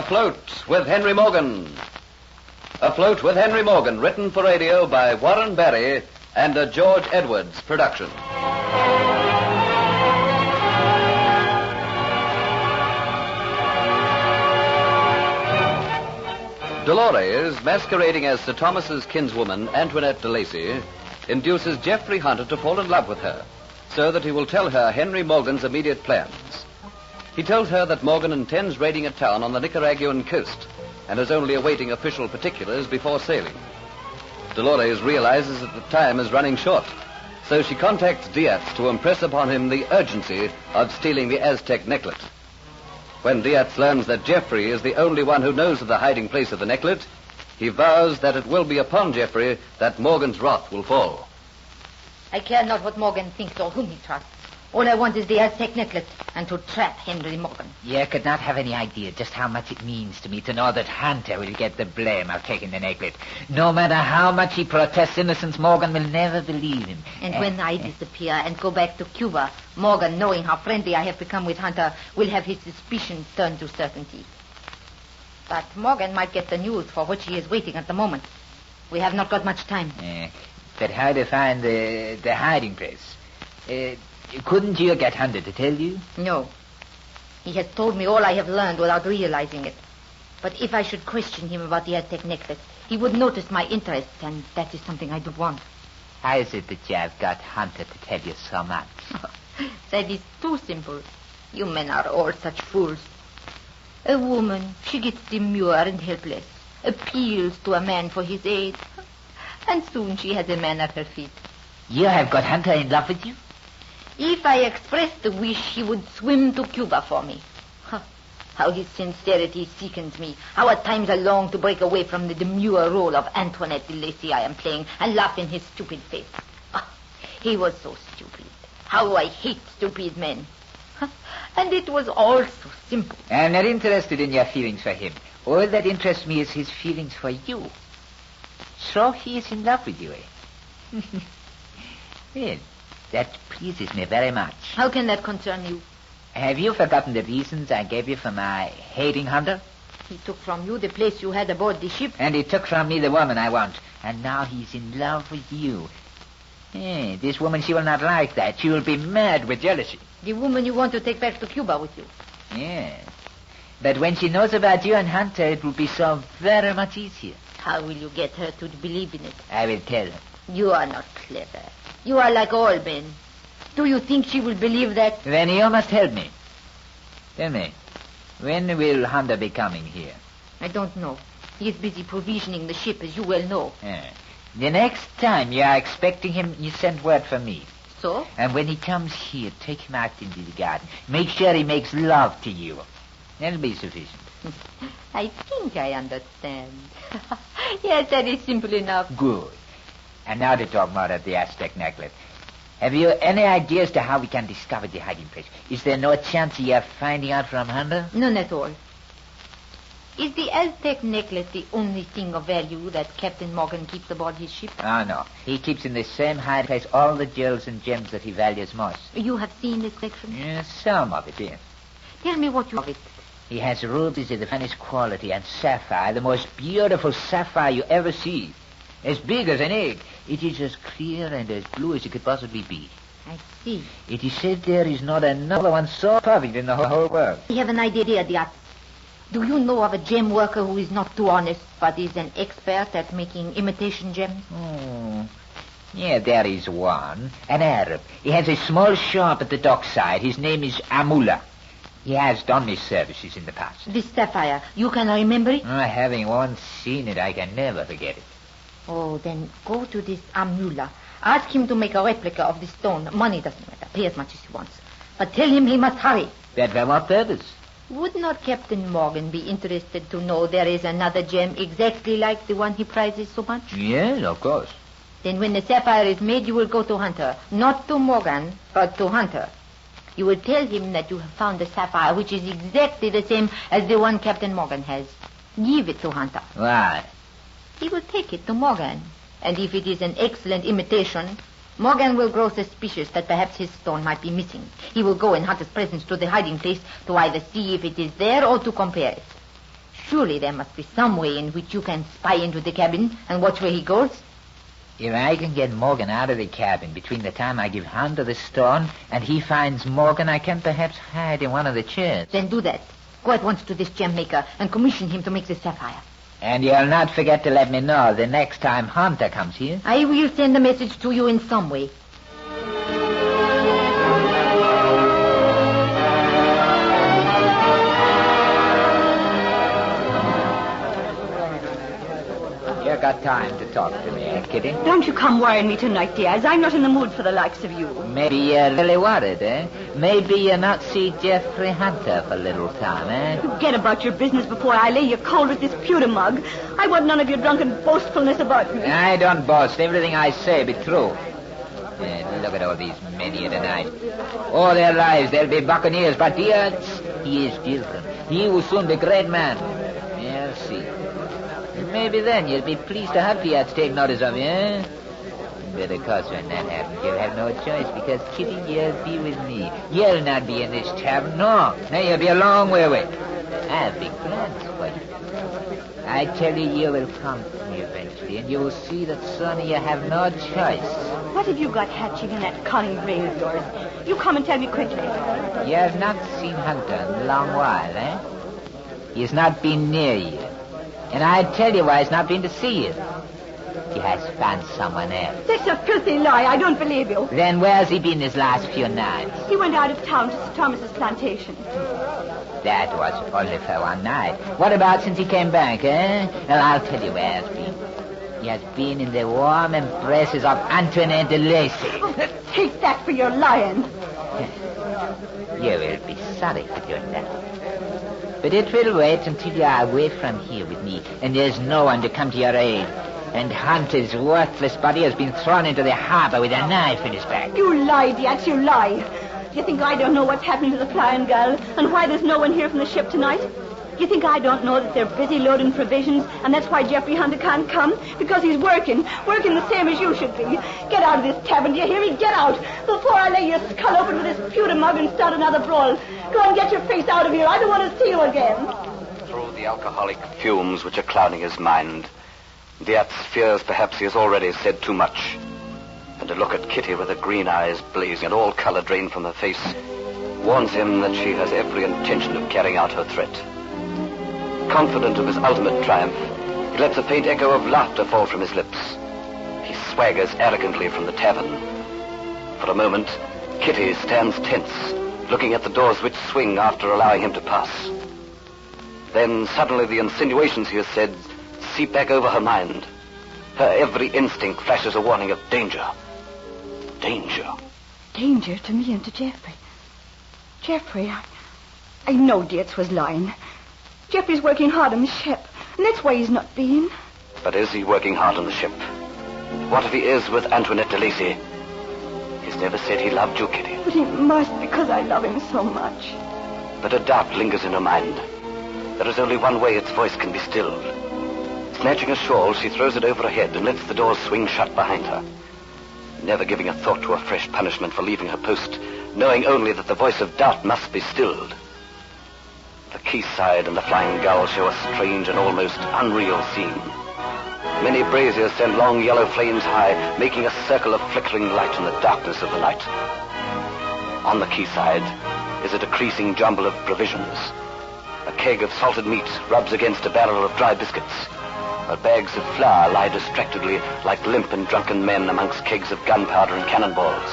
Afloat with Henry Morgan. Afloat with Henry Morgan, written for radio by Warren Barry and a George Edwards production. Dolores, masquerading as Sir Thomas's kinswoman, Antoinette de Lacy, induces Geoffrey Hunter to fall in love with her, so that he will tell her Henry Morgan's immediate plans. He tells her that Morgan intends raiding a town on the Nicaraguan coast and is only awaiting official particulars before sailing. Dolores realizes that the time is running short, so she contacts Diatz to impress upon him the urgency of stealing the Aztec necklet. When Diatz learns that Geoffrey is the only one who knows of the hiding place of the necklet, he vows that it will be upon Geoffrey that Morgan's wrath will fall. I care not what Morgan thinks or whom he trusts. All I want is the Aztec necklet and to trap Henry Morgan. You could not have any idea just how much it means to me to know that Hunter will get the blame of taking the necklet. No matter how much he protests innocence, Morgan will never believe him. And when I disappear and go back to Cuba, Morgan, knowing how friendly I have become with Hunter, will have his suspicions turned to certainty. But Morgan might get the news for which he is waiting at the moment. We have not got much time. But how to find the hiding place? Couldn't you get Hunter to tell you? No. He has told me all I have learned without realizing it. But if I should question him about the Aztec necklet, he would notice my interest, and that is something I don't want. How is it that you have got Hunter to tell you so much? That is too simple. You men are all such fools. A woman, she gets demure and helpless, appeals to a man for his aid, and soon she has a man at her feet. You have got Hunter in love with you? If I expressed the wish, he would swim to Cuba for me. How his sincerity sickens me. How at times I long to break away from the demure role of Antoinette de Lacy I am playing and laugh in his stupid face. He was so stupid. How I hate stupid men. And it was all so simple. I'm not interested in your feelings for him. All that interests me is his feelings for you. So he is in love with you, eh? Well, that pleases me very much. How can that concern you? Have you forgotten the reasons I gave you for my hating Hunter? He took from you the place you had aboard the ship. And he took from me the woman I want. And now he's in love with you. This woman, she will not like that. She will be mad with jealousy. The woman you want to take back to Cuba with you. Yes. But when she knows about you and Hunter, it will be so very much easier. How will you get her to believe in it? I will tell her. You are not clever. You are like all men. Do you think she will believe that? Then you must help me. Tell me, when will Hunter be coming here? I don't know. He is busy provisioning the ship, as you well know. The next time you are expecting him, you send word for me. So? And when he comes here, take him out into the garden. Make sure he makes love to you. That'll be sufficient. I think I understand. Yes, that is simple enough. Good. And now to talk more of the Aztec necklet. Have you any idea as to how we can discover the hiding place? Is there no chance of finding out from Hunter? None at all. Is the Aztec necklet the only thing of value that Captain Morgan keeps aboard his ship? Oh, no. He keeps in the same hiding place all the jewels and gems that he values most. You have seen this section? Yes, some of it, yes. Tell me what you of it. He has rubies of the finest quality and sapphire, the most beautiful sapphire you ever see. As big as an egg. It is as clear and as blue as it could possibly be. I see. It is said there is not another one so perfect in the whole world. I have an idea, Diatz. Do you know of a gem worker who is not too honest, but is an expert at making imitation gems? Yeah, there is one. An Arab. He has a small shop at the dockside. His name is Amula. He has done me services in the past. This sapphire, you can remember it? Having once seen it, I can never forget it. Oh, then go to this Amula. Ask him to make a replica of the stone. Money doesn't matter. Pay as much as he wants. But tell him he must hurry. But for what purpose? Would not Captain Morgan be interested to know there is another gem exactly like the one he prizes so much? Yes, of course. Then when the sapphire is made, you will go to Hunter. Not to Morgan, but to Hunter. You will tell him that you have found a sapphire which is exactly the same as the one Captain Morgan has. Give it to Hunter. Why? He will take it to Morgan. And if it is an excellent imitation, Morgan will grow suspicious that perhaps his stone might be missing. He will go in Hunter's presence to the hiding place to either see if it is there or to compare it. Surely there must be some way in which you can spy into the cabin and watch where he goes. If I can get Morgan out of the cabin between the time I give Hunter the stone and he finds Morgan, I can perhaps hide in one of the chairs. Then do that. Go at once to this gem maker and commission him to make the sapphire. And you'll not forget to let me know the next time Hunter comes here. I will send a message to you in some way. You got time to talk to me, Kitty? Don't you come worrying me tonight, Diaz. I'm not in the mood for the likes of you. Maybe you're really worried, eh? Maybe you'll not see Jeffrey Hunter for a little time, eh? Forget about your business before I lay you cold with this pewter mug. I want none of your drunken boastfulness about me. I don't boast. Everything I say be true. Yeah, look at all these men here tonight. All their lives they'll be buccaneers, but Diatz, he is different. He will soon be a great man. You'll see. Maybe then you'll be pleased to have Diatz take notice of you, eh? But of course when that happens, you'll have no choice because, Kitty, you'll be with me. You'll not be in this tavern, no. Now you'll be a long way away. I have big plans for you. I tell you, you will come to me eventually, and you will see that, son, you have no choice. What have you got hatching in that cunning brain of yours? You come and tell me quickly. You have not seen Hunter in a long while, eh? He has not been near you. And I tell you why he's not been to see you. He has found someone else. That's a filthy lie. I don't believe you. Then where's he been his last few nights? He went out of town to Sir Thomas's plantation. That was only for one night. What about since he came back, eh? Well, I'll tell you where he has been. He has been in the warm embraces of Antoinette de Lacy. Oh, take that for your lying. You will be sorry for doing that. But it will wait until you are away from here with me, and there's no one to come to your aid. And Hunter's worthless body has been thrown into the harbor with a knife in his back. You lie, Diatz, you lie. Do you think I don't know what's happening to the Flying Gull and why there's no one here from the ship tonight? Do you think I don't know that they're busy loading provisions and that's why Jeffrey Hunter can't come? Because he's working the same as you should be. Get out of this tavern, do you hear me? Get out before I lay your skull open with this pewter mug and start another brawl. Go and get your face out of here. I don't want to see you again. Through the alcoholic fumes which are clouding his mind, Diatz fears perhaps he has already said too much. And a look at Kitty with her green eyes blazing and all color drained from her face warns him that she has every intention of carrying out her threat. Confident of his ultimate triumph, he lets a faint echo of laughter fall from his lips. He swaggers arrogantly from the tavern. For a moment, Kitty stands tense, looking at the doors which swing after allowing him to pass. Then suddenly the insinuations he has said seep back over her mind. Her every instinct flashes a warning of danger. Danger. Danger to me and to Jeffrey. Jeffrey, I know Dietz was lying. Jeffrey's working hard on the ship, and that's why he's not been. But is he working hard on the ship? What if he is with Antoinette de Lacy? He's never said he loved you, Kitty. But he must, because I love him so much. But a doubt lingers in her mind. There is only one way its voice can be stilled. Snatching a shawl, she throws it over her head and lets the doors swing shut behind her. Never giving a thought to a fresh punishment for leaving her post, knowing only that the voice of doubt must be stilled. The quayside and the Flying Gull show a strange and almost unreal scene. Many braziers send long yellow flames high, making a circle of flickering light in the darkness of the night. On the quayside is a decreasing jumble of provisions. A keg of salted meat rubs against a barrel of dry biscuits, while bags of flour lie distractedly like limp and drunken men amongst kegs of gunpowder and cannonballs.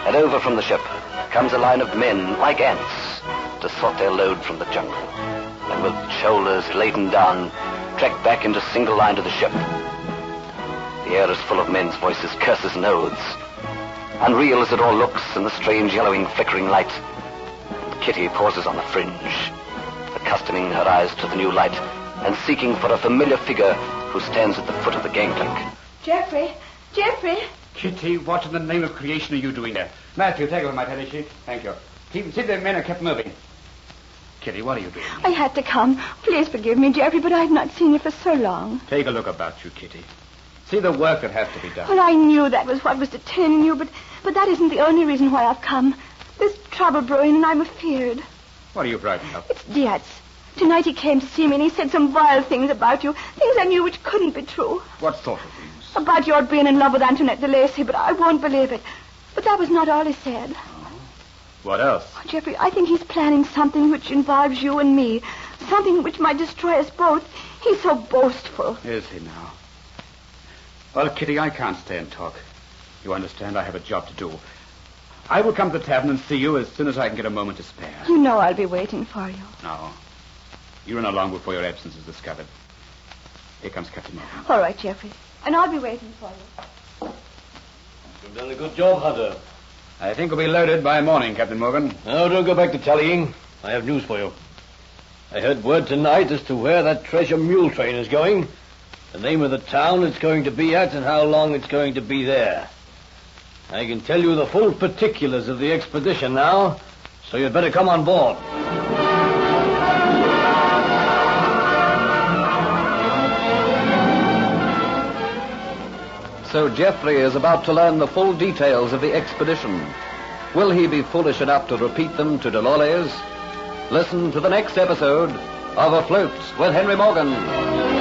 And over from the ship comes a line of men like ants to sort their load from the jungle, and with shoulders laden down, track back into single line to the ship. The air is full of men's voices, curses, and oaths. Unreal as it all looks in the strange yellowing, flickering light, Kitty pauses on the fringe, accustoming her eyes to the new light and seeking for a familiar figure who stands at the foot of the gangplank. Jeffrey! Jeffrey! Kitty, what in the name of creation are you doing there? Matthew, take over my teddy sheet. Thank you. See the men are kept moving. Kitty, what are you doing? I had to come. Please forgive me, Jeffrey, but I've not seen you for so long. Take a look about you, Kitty. See the work that has to be done. Well, I knew that was what was detaining you, but that isn't the only reason why I've come. There's trouble brewing, and I'm afeared. What are you frightened of? It's Diatz. Tonight he came to see me and he said some vile things about you, things I knew which couldn't be true. What sort of things? About your being in love with Antoinette de Lacy, but I won't believe it. But that was not all he said. What else? Oh, Jeffrey, I think he's planning something which involves you and me. Something which might destroy us both. He's so boastful. Is he now? Well, Kitty, I can't stay and talk. You understand, I have a job to do. I will come to the tavern and see you as soon as I can get a moment to spare. You know I'll be waiting for you. No. You run along before your absence is discovered. Here comes Captain Morgan. All right, Jeffrey. And I'll be waiting for you. You've done a good job, Hunter. I think we'll be loaded by morning, Captain Morgan. No, don't go back to tallying. I have news for you. I heard word tonight as to where that treasure mule train is going, the name of the town it's going to be at, and how long it's going to be there. I can tell you the full particulars of the expedition now, so you'd better come on board. So Geoffrey is about to learn the full details of the expedition. Will he be foolish enough to repeat them to Dolores? Listen to the next episode of Afloat with Henry Morgan.